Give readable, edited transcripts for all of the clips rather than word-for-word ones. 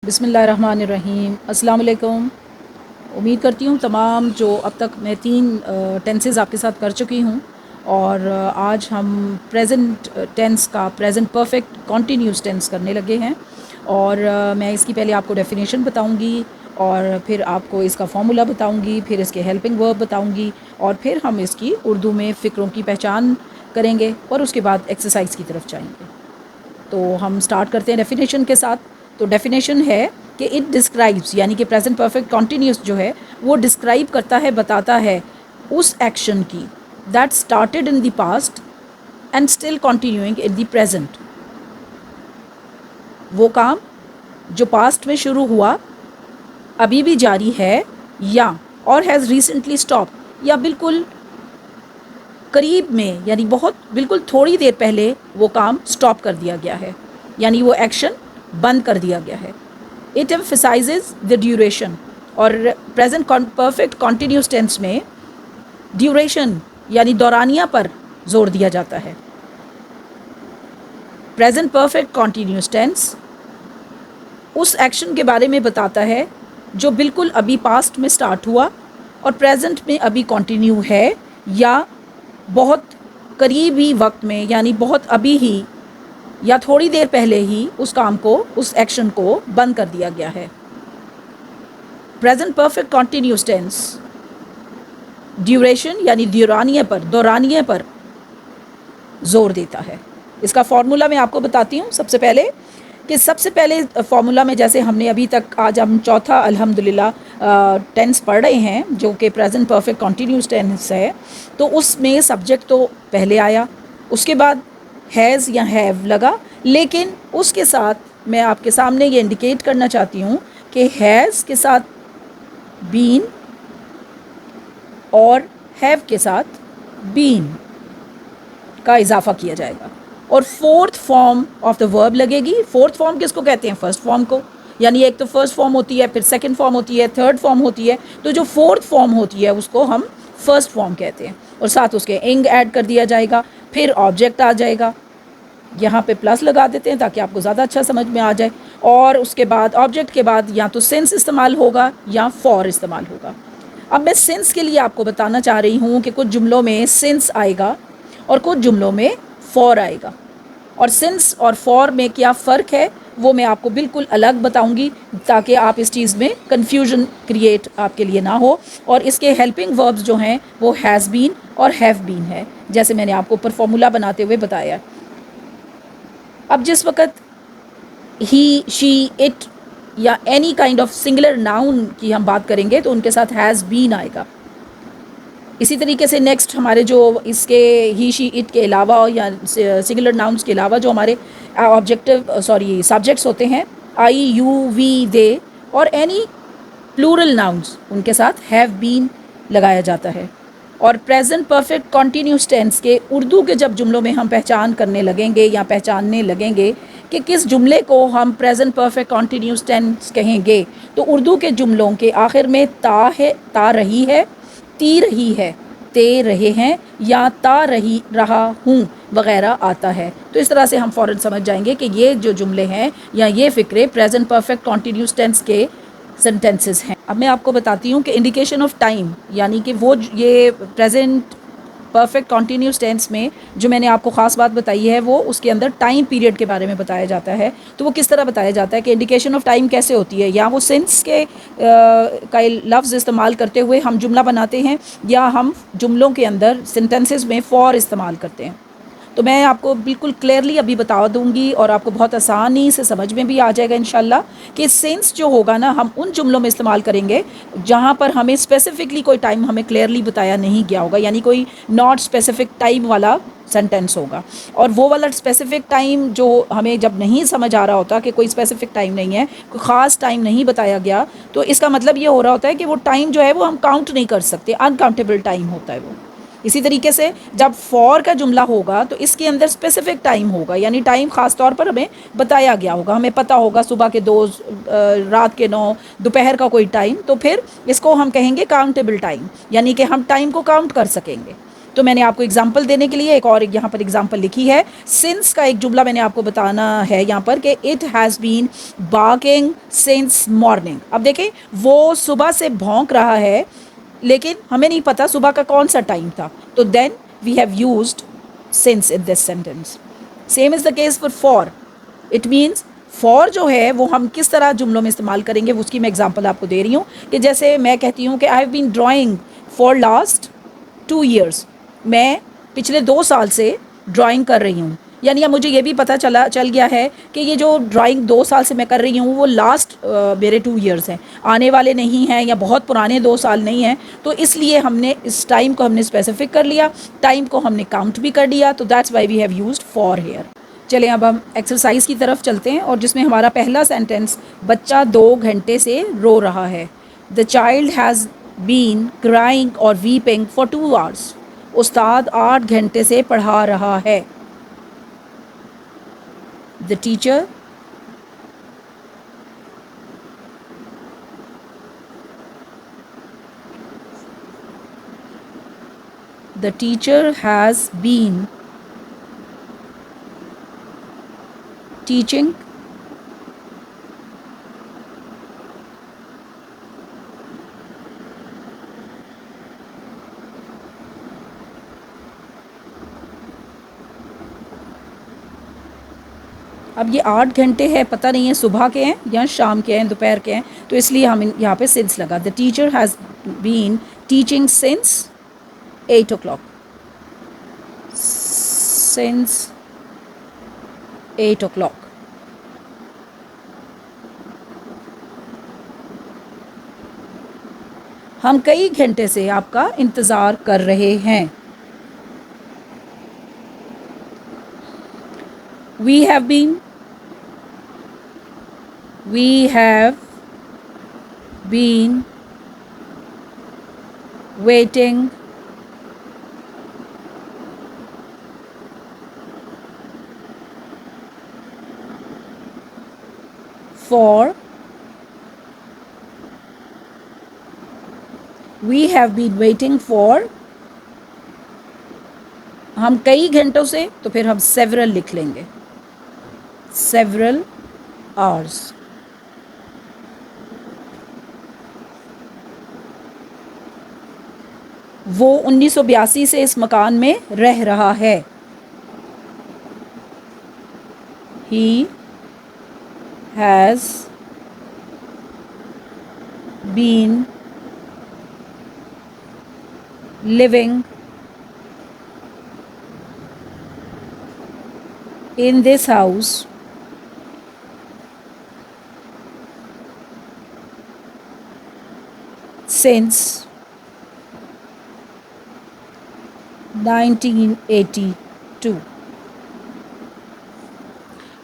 बिस्मिल्लाहिर्रहमानिर्रहीम। अस्सलाम वालेकुम। उम्मीद करती हूँ तमाम जो अब तक मैं 3 टेंसेस आपके साथ कर चुकी हूँ और आज हम प्रेजेंट टेंस का प्रेजेंट परफेक्ट कॉन्टीन्यूस टेंस करने लगे हैं और मैं इसकी पहले आपको डेफिनेशन बताऊँगी और फिर आपको इसका फार्मूला बताऊँगी, फिर इसके हेल्पिंग वर्ब बताऊँगी और फिर हम इसकी उर्दू में फ़िक्रों की पहचान करेंगे और उसके बाद एक्सरसाइज की तरफ जाएंगे। तो हम स्टार्ट करते हैं डेफिनेशन के साथ। तो डेफिनेशन है कि इट डिस्क्राइब्स, यानी कि प्रेजेंट परफेक्ट कॉन्टीन्यूस जो है वो डिस्क्राइब करता है, बताता है उस एक्शन की that started in the past and still continuing in the present. वो काम जो पास्ट में शुरू हुआ, अभी भी जारी है, या और हैज़ रिसेंटली स्टॉप, या बिल्कुल करीब में यानी बहुत बिल्कुल थोड़ी देर पहले वो काम स्टॉप कर दिया गया है, यानी वो एक्शन बंद कर दिया गया है। इट एम्फसाइजेज द ड्यूरेशन, और प्रेजेंट परफेक्ट कॉन्टीन्यूस टेंस में ड्यूरेशन यानी दौरानिया पर जोर दिया जाता है। प्रेजेंट परफेक्ट कॉन्टीन्यूस टेंस उस एक्शन के बारे में बताता है जो बिल्कुल अभी पास्ट में स्टार्ट हुआ और प्रेजेंट में अभी कंटिन्यू है, या बहुत करीबी वक्त में यानी बहुत अभी ही या थोड़ी देर पहले ही उस काम को, उस एक्शन को बंद कर दिया गया है। Present perfect continuous tense duration यानी दौरानिए पर जोर देता है। इसका फॉर्मूला मैं आपको बताती हूँ। सबसे पहले फॉर्मूला में, जैसे हमने अभी तक आज हम चौथा अल्हम्दुलिल्लाह टेंस पढ़ रहे हैं जो कि प्रेजेंट परफेक्ट कॉन्टीन्यूस टेंस है, तो उसमें सब्जेक्ट तो पहले आया, उसके बाद हैज़ या हैव लगा, लेकिन उसके साथ मैं आपके सामने ये इंडिकेट करना चाहती हूँ कि हैज़ के साथ बीन और हैव के साथ बीन का इजाफा किया जाएगा और fourth form of the verb लगेगी। फोर्थ फॉर्म किसको कहते हैं? फर्स्ट फॉर्म को, यानी एक तो फर्स्ट फॉर्म होती है, फिर सेकंड फॉर्म होती है, थर्ड फॉर्म होती है, तो जो फोर्थ फॉर्म होती है उसको हम फर्स्ट फॉर्म कहते हैं और साथ उसके इंग ऐड कर दिया जाएगा, फिर ऑब्जेक्ट आ जाएगा। यहाँ पे प्लस लगा देते हैं ताकि आपको ज़्यादा अच्छा समझ में आ जाए, और उसके बाद ऑब्जेक्ट के बाद या तो सिंस इस्तेमाल होगा या फॉर इस्तेमाल होगा। अब मैं सिंस के लिए आपको बताना चाह रही हूँ कि कुछ जुमलों में सिंस आएगा और कुछ जुमलों में फॉर आएगा, और सिंस और फॉर में क्या फ़र्क है वो मैं आपको बिल्कुल अलग बताऊंगी ताकि आप इस चीज़ में कन्फ्यूजन क्रिएट आपके लिए ना हो। और इसके हेल्पिंग वर्ब्स जो हैं वो हैज़ बीन और हैव बीन है, जैसे मैंने आपको ऊपर फॉर्मूला बनाते हुए बताया। अब जिस वक्त ही, शी, इट या any kind of singular noun की हम बात करेंगे तो उनके साथ हैज़ बीन आएगा। इसी तरीके से नेक्स्ट हमारे जो इसके ही, शी, इट के अलावा या सिंगुलर नाउन्स के अलावा जो हमारे सब्जेक्ट्स होते हैं, आई, यू, वी, दे और एनी प्लूरल नाउन्स, उनके साथ हैव बीन लगाया जाता है। और प्रेजेंट परफेक्ट कॉन्टीन्यूस टेंस के उर्दू के जब जुमलों में हम पहचान करने लगेंगे या पहचानने लगेंगे कि किस जुमले को हम प्रेजेंट परफेक्ट कॉन्टीन्यूस टेंस कहेंगे, तो उर्दू के जुमलों के आखिर में ता है, ता रही है, ती रही है, ते रहे हैं, या ता रही रहा हूँ वगैरह आता है। तो इस तरह से हम फ़ौरन समझ जाएंगे कि ये जो जुमले हैं या ये फ़िक्रे प्रेजेंट परफेक्ट कॉन्टीन्यूस टेंस के सेंटेंसेस हैं। अब मैं आपको बताती हूँ कि इंडिकेशन ऑफ टाइम, यानी कि वो ये प्रेजेंट परफेक्ट कॉन्टीन्यूस टेंस में जो मैंने आपको ख़ास बात बताई है वो उसके अंदर टाइम पीरियड के बारे में बताया जाता है। तो वो किस तरह बताया जाता है कि इंडिकेशन ऑफ टाइम कैसे होती है, या वो सिंस के का लफ्ज़ इस्तेमाल करते हुए हम जुमला बनाते हैं, या हम जुमलों के अंदर सेंटेंसेस में फॉर इस्तेमाल करते हैं। तो मैं आपको बिल्कुल क्लियरली अभी बता दूंगी और आपको बहुत आसानी से समझ में भी आ जाएगा इंशाल्लाह कि सेंस जो होगा ना, हम उन जुमलों में इस्तेमाल करेंगे जहाँ पर हमें स्पेसिफिकली कोई टाइम हमें क्लियरली बताया नहीं गया होगा, यानी कोई नॉट स्पेसिफिक टाइम वाला सेंटेंस होगा। और वो वाला स्पेसिफिक टाइम जो हमें जब नहीं समझ आ रहा होता कि कोई स्पेसिफिक टाइम नहीं है, कोई ख़ास टाइम नहीं बताया गया, तो इसका मतलब ये हो रहा होता है कि वो टाइम जो है वो हम काउंट नहीं कर सकते, अनकाउंटेबल टाइम होता है वो। इसी तरीके से जब फॉर का जुमला होगा तो इसके अंदर स्पेसिफिक टाइम होगा, यानी टाइम ख़ास तौर पर हमें बताया गया होगा, हमें पता होगा सुबह के 2, रात के 9, दोपहर का कोई टाइम, तो फिर इसको हम कहेंगे काउंटेबल टाइम, यानी कि हम टाइम को काउंट कर सकेंगे। तो मैंने आपको एग्जाम्पल देने के लिए एक और यहाँ पर एग्जाम्पल लिखी है। सिंस का एक जुमला मैंने आपको बताना है यहाँ पर कि it has been barking since morning. अब देखें, वो सुबह से भौंक रहा है, लेकिन हमें नहीं पता सुबह का कौन सा टाइम था, तो then we have used since in this sentence. Same is the case for. It means for जो है वो हम किस तरह जुमलों में इस्तेमाल करेंगे, उसकी मैं एग्जांपल आपको दे रही हूँ। कि जैसे मैं कहती हूँ कि I have been drawing for last 2 years, मैं पिछले 2 साल से ड्राइंग कर रही हूँ। यानी अब मुझे ये भी पता चल गया है कि ये जो ड्राइंग 2 साल से मैं कर रही हूँ वो लास्ट मेरे 2 years हैं, आने वाले नहीं हैं या बहुत पुराने 2 साल नहीं हैं। तो इसलिए हमने इस टाइम को हमने स्पेसिफिक कर लिया, टाइम को हमने काउंट भी कर लिया, तो that's why we have used for here. चलें अब हम एक्सरसाइज की तरफ चलते हैं, और जिसमें हमारा पहला सेंटेंस, बच्चा 2 घंटे से रो रहा है। The child has been crying और वीपिंग फॉर 2 hours। उस्ताद 8 घंटे से पढ़ा रहा है। The teacher has been teaching अब ये 8 घंटे है, पता नहीं है सुबह के हैं या शाम के हैं, दोपहर के हैं, तो इसलिए हम यहाँ पे सिंस लगा। The teacher has been teaching since 8 o'clock। Since 8 o'clock। हम कई घंटे से आपका इंतज़ार कर रहे हैं। We have been waiting for हम कई घंटों से, तो फिर हम सेवरल लिख लेंगे, सेवरल आवर्स। वो 1982 से इस मकान में रह रहा है। He has been living in this house since 1982।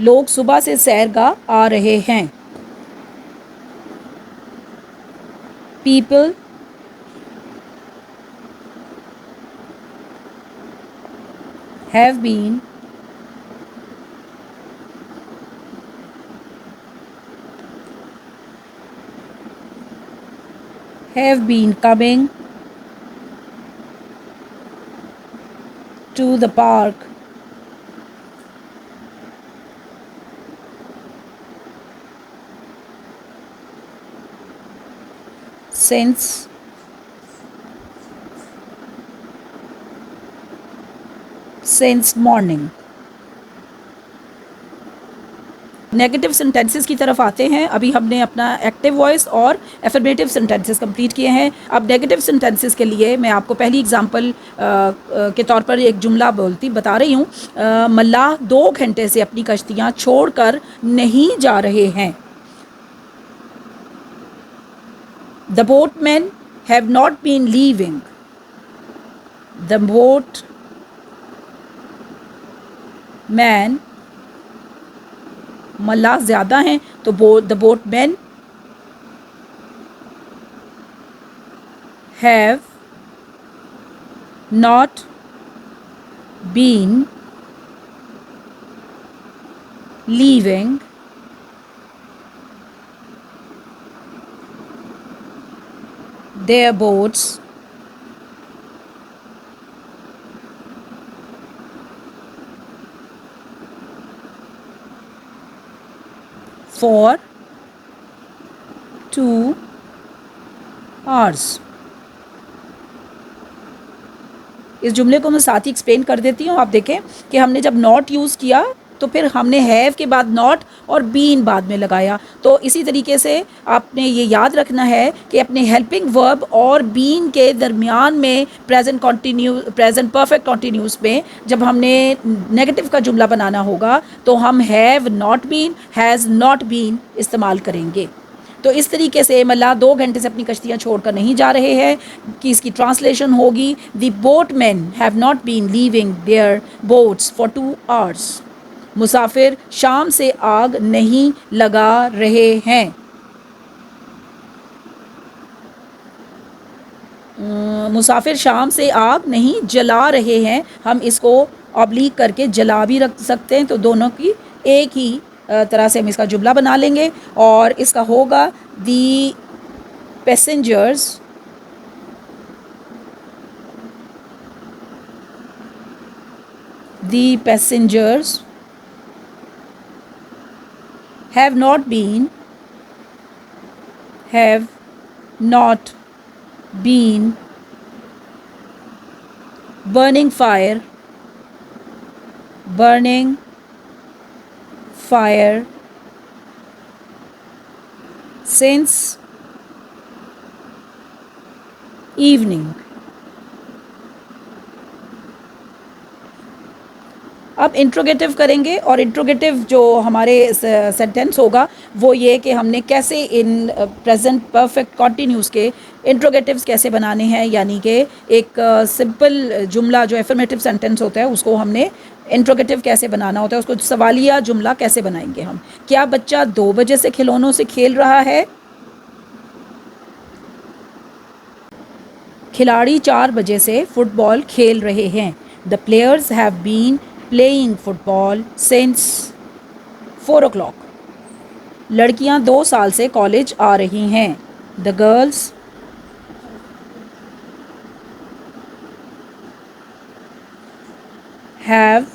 लोग सुबह से सैरगाह आ रहे हैं। People have been coming to the park since morning। Negative sentences की तरफ आते हैं। अभी हमने अपना एक्टिव वॉइस और एफर्मेटिव सेंटेंसेस कंप्लीट किए हैं। अब नेगेटिव सेंटेंसेस के लिए मैं आपको पहली एग्जांपल के तौर पर एक जुमला बता रही हूँ। मल्लाह 2 घंटे से अपनी कश्तियाँ छोड़कर नहीं जा रहे हैं। The boatmen have not been leaving। The boatman, मल्लाह ज़्यादा हैं, तो the boatman have not been leaving their boats for 2 hours। इस जुमले को मैं साथ ही एक्सप्लेन कर देती हूँ। आप देखें कि हमने जब नॉट यूज़ किया तो फिर हमने हैव के बाद नॉट और बीन बाद में लगाया। तो इसी तरीके से आपने ये याद रखना है कि अपने हेल्पिंग वर्ब और बीन के दरमियान में प्रेजेंट परफेक्ट कॉन्टीन्यूस में जब हमने नेगेटिव का जुमला बनाना होगा तो हम have not been, has not been इस्तेमाल करेंगे। तो इस तरीके से मल्लाह 2 घंटे से अपनी कश्तियाँ छोड़कर नहीं जा रहे हैं कि इसकी ट्रांसलेशन होगी, the boatman have not been leaving their boats for 2 hours। मुसाफिर शाम से आग नहीं लगा रहे हैं। मुसाफिर शाम से आग नहीं जला रहे हैं, हम इसको ऑब्लिक करके जला भी रख सकते हैं। तो दोनों की एक ही तरह से हम इसका जुमला बना लेंगे और इसका होगा the passengers have not been burning fire since evening। अब इंट्रोगेटिव करेंगे और इंट्रोगेटिव जो हमारे सेंटेंस होगा वो ये कि हमने कैसे इन प्रेजेंट परफेक्ट कॉन्टीन्यूस के इंट्रोगेटिव्स कैसे बनाने हैं, यानी कि एक सिंपल जुमला जो एफर्मेटिव सेंटेंस होता है उसको हमने इंट्रोगेटिव कैसे बनाना होता है, उसको सवालिया जुमला कैसे बनाएंगे हम। क्या बच्चा 2 बजे से खिलौनों से खेल रहा है? खिलाड़ी 4 बजे से फुटबॉल खेल रहे हैं। The players have been playing football since 4 o'clock। लड़कियां 2 साल से कॉलेज आ रही हैं। The girls have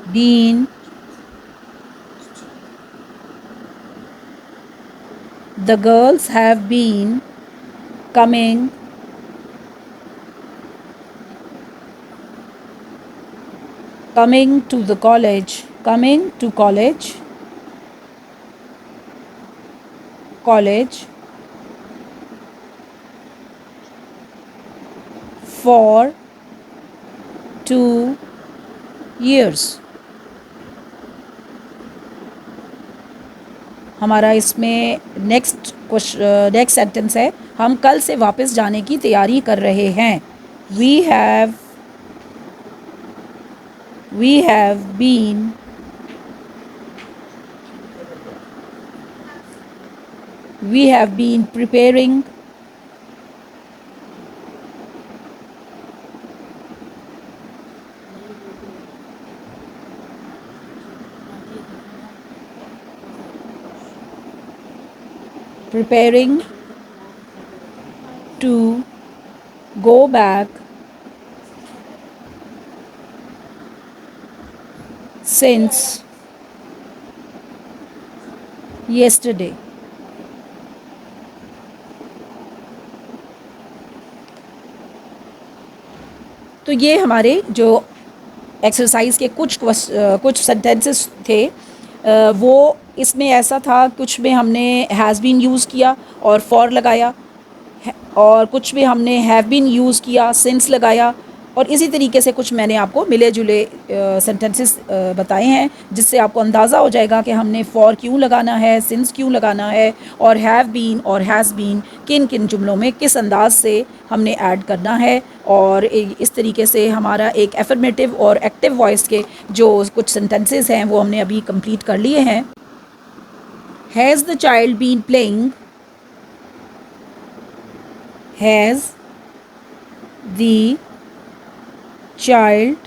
been coming to college for 2 years। हमारा इसमें नेक्स्ट सेंटेंस है, हम कल से वापस जाने की तैयारी कर रहे हैं। We have been preparing to go back since yesterday। तो ये हमारे जो एक्सरसाइज के कुछ सेंटेंसेस थे वो इसमें ऐसा था, कुछ में हमने हैज़ बीन यूज़ किया और फॉर लगाया, और कुछ में हमने हैव बीन यूज़ किया, सिंस लगाया, और इसी तरीके से कुछ मैंने आपको मिले जुले सेंटेंसेस बताए हैं जिससे आपको अंदाज़ा हो जाएगा कि हमने फॉर क्यों लगाना है, सिंस क्यों लगाना है, और हैव बीन और हैज़ बीन किन किन जुमलों में किस अंदाज से हमने ऐड करना है। और इस तरीके से हमारा एक एफर्मेटिव और एक्टिव वॉइस के जो कुछ सेंटेंसेस हैं वो हमने अभी कंप्लीट कर लिए हैं। Has the child been playing, has the child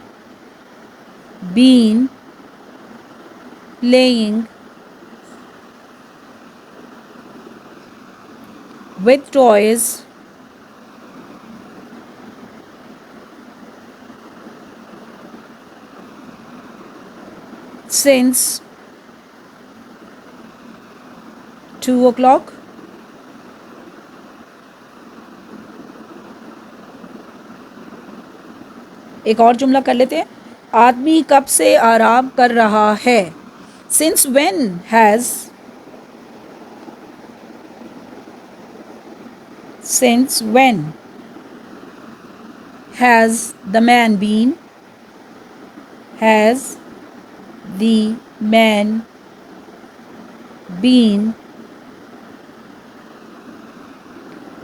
been playing with toys since 2 o'clock। एक और जुमला कर लेते हैं, आदमी कब से आराम कर रहा है। Since when has, since when has the man been, has the man been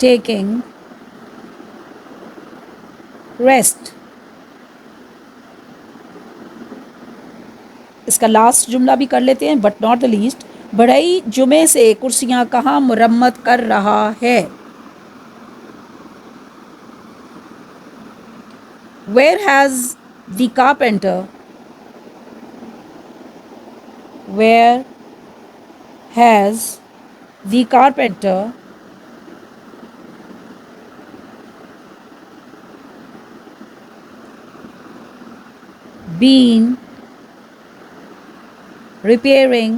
taking rest. इसका लास्ट जुमला भी कर लेते हैं, बट नॉट द लीस्ट, बढ़ई जुमे से कुर्सियाँ कहाँ मुरम्मत कर रहा है। Where has the carpenter, where has the carpenter been repairing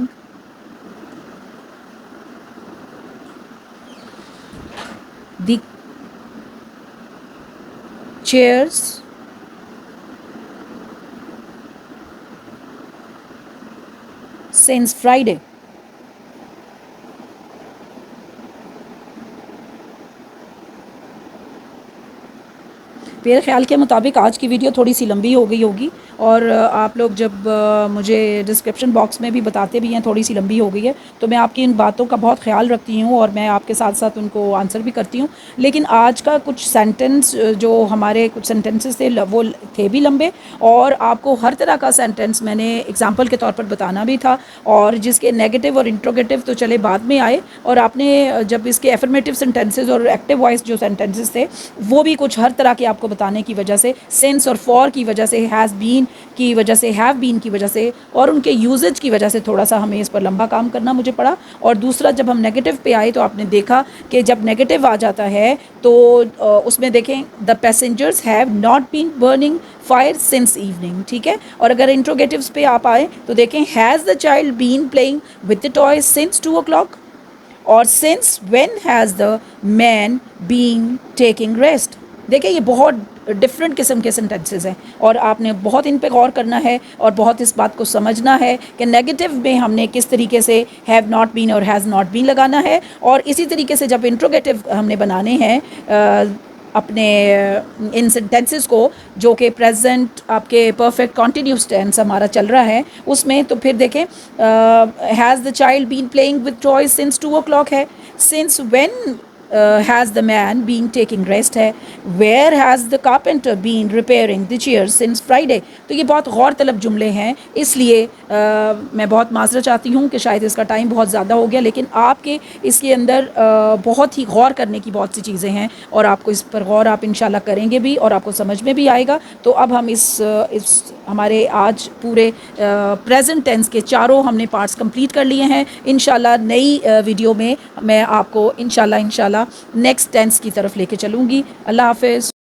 the chairs since Friday। मेरे ख्याल के मुताबिक आज की वीडियो थोड़ी सी लंबी हो गई होगी, और आप लोग जब मुझे डिस्क्रिप्शन बॉक्स में भी बताते भी हैं थोड़ी सी लंबी हो गई है, तो मैं आपकी इन बातों का बहुत ख्याल रखती हूँ और मैं आपके साथ साथ उनको आंसर भी करती हूँ। लेकिन आज का कुछ सेंटेंस, जो हमारे कुछ सेंटेंसेस थे वो थे भी लंबे, और आपको हर तरह का सेंटेंस मैंने एग्जाम्पल के तौर पर बताना भी था, और जिसके नेगेटिव और इंट्रोगेटिव तो चले बाद में आए, और आपने जब इसके एफर्मेटिव सेंटेंसेस और एक्टिव वॉइस जो सेंटेंसेस थे वो भी कुछ हर तरह के आपको बताने की वजह से, सिंस और फॉर की वजह से, हैज़ बीन की वजह से, हैव बीन की वजह से, और उनके यूजेज की वजह से थोड़ा सा हमें इस पर लंबा काम करना मुझे पड़ा। और दूसरा, जब हम नेगेटिव पे आए तो आपने देखा कि जब नेगेटिव आ जाता है तो उसमें देखें, the passengers have not been burning fire since evening, ठीक है। और अगर इंट्रोगेटिव्स पे आप आए तो देखें, has the child been playing with the toy since 2 o'clock, और since when has the man been taking rest. देखिए, ये बहुत डिफरेंट किस्म के सेंटेंसेस हैं, और आपने बहुत इन पे गौर करना है और बहुत इस बात को समझना है कि नेगेटिव में हमने किस तरीके से हैव नॉट बीन और हैज़ नॉट बीन लगाना है, और इसी तरीके से जब इंट्रोगेटिव हमने बनाने हैं अपने इन सेंटेंसेस को, जो कि प्रेजेंट आपके परफेक्ट कॉन्टिन्यूस टेंस हमारा चल रहा है उसमें, तो फिर देखें, has the child been playing with toys since 2 o'clock है, since when has the man been taking rest है, where has the carpenter been repairing the chairs since Friday. तो ये बहुत गौर तलब जुमले हैं, इसलिए मैं बहुत माजरत चाहती हूँ कि शायद इसका टाइम बहुत ज़्यादा हो गया, लेकिन आपके इसके अंदर बहुत ही गौर करने की बहुत सी चीज़ें हैं, और आपको इस पर गौर आप इंशाल्लाह करेंगे भी और आपको समझ में भी आएगा। तो अब हम इस हमारे आज पूरे प्रेजेंट टेंस के चारों हमने पार्ट्स कंप्लीट कर लिए हैं। इंशाल्लाह नई वीडियो में मैं आपको इंशाल्लाह नेक्स्ट टेंस की तरफ लेके चलूँगी। अल्लाह हाफ़िज़।